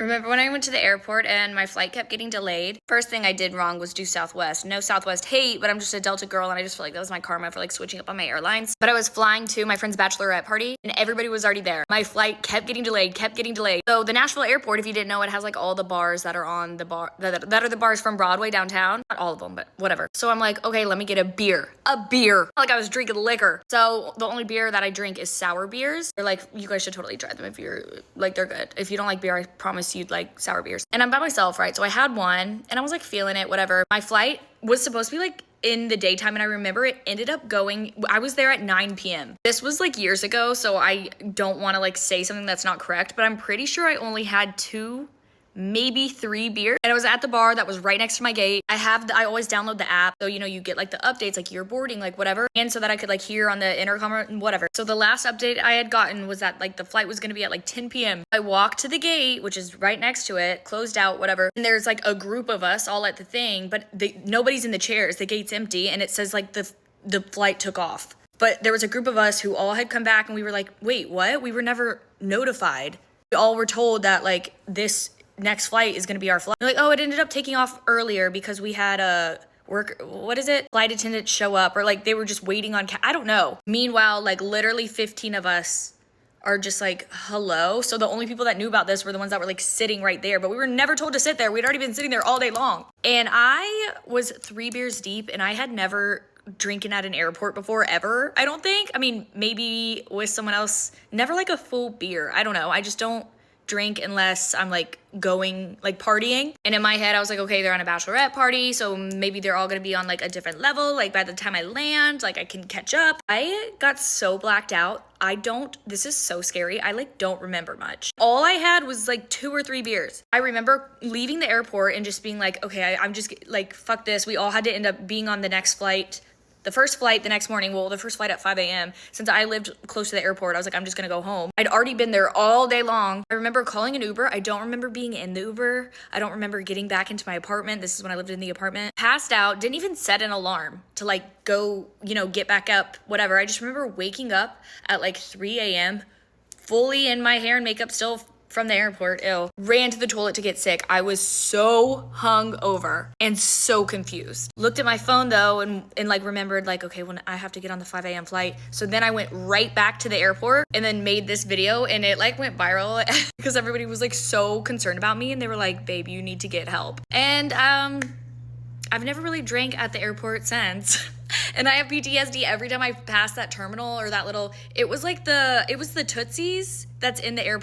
Remember when I went to the airport and my flight kept getting delayed? First thing I did wrong was do Southwest. No Southwest hate, but I'm just a Delta girl and I just feel like that was my karma for like switching up on my airlines. But I was flying to my friend's bachelorette party and everybody was already there. My flight kept getting delayed. So the Nashville airport, if you didn't know, it has like all the bars that are on the bar, that are the bars from Broadway downtown. Not all of them, but whatever. So I'm like, okay, let me get a beer. Like I was drinking liquor. So the only beer that I drink is sour beers. They're like, you guys should totally try them if you're like, they're good. If you don't like beer, I promise you'd like sour beers. And I'm by myself, right? So I had one and I was like feeling it, whatever. My flight was supposed to be like in the daytime and I remember it ended up going, I was there at 9 p.m. This was like years ago, so I don't want to like say something that's not correct, but I'm pretty sure I only had 2, maybe 3 beers. And I was at the bar that was right next to my gate. I always download the app. So, you get like the updates, like you're boarding, like whatever. And so that I could like hear on the intercom or whatever. So the last update I had gotten was that like the flight was going to be at like 10 p.m. I walked to the gate, which is right next to it, closed out, whatever. And there's like a group of us all at the thing, but nobody's in the chairs. The gate's empty. And it says like the flight took off. But there was a group of us who all had come back and we were like, wait, what? We were never notified. We all were told that like this next flight is going to be our flight. They're like, oh, it ended up taking off earlier because we had a flight attendant show up, or like they were just waiting on, I don't know. Meanwhile, like literally 15 of us are just like, hello. So the only people that knew about this were the ones that were like sitting right there, but we were never told to sit there. We'd already been sitting there all day long. And I was 3 beers deep and I had never drinking at an airport before ever, I don't think. I mean, maybe with someone else, never like a full beer. I don't know. I just don't drink unless I'm like going like partying. And in my head I was like, okay, they're on a bachelorette party, so maybe they're all gonna be on like a different level, like by the time I land like I can catch up. I got so blacked out. This is so scary, I like don't remember much. All I had was like 2 or 3 beers. I remember leaving the airport and just being like, okay, I'm just like, fuck this. We all had to end up being on the next flight. The first flight the next morning, the first flight at 5 a.m. Since I lived close to the airport, I was like, I'm just gonna go home. I'd already been there all day long. I remember calling an Uber. I don't remember being in the Uber. I don't remember getting back into my apartment. This is when I lived in the apartment. Passed out, didn't even set an alarm to like go, get back up, whatever. I just remember waking up at like 3 a.m., fully in my hair and makeup still from the airport, ran to the toilet to get sick. I was so hungover and so confused. Looked at my phone though and like remembered like, okay, when I have to get on the 5 a.m. flight. So then I went right back to the airport and then made this video and it like went viral because everybody was like so concerned about me and they were like, babe, you need to get help. And I've never really drank at the airport since. And I have PTSD every time I pass that terminal or that little, it was the Tootsies that's in the airport.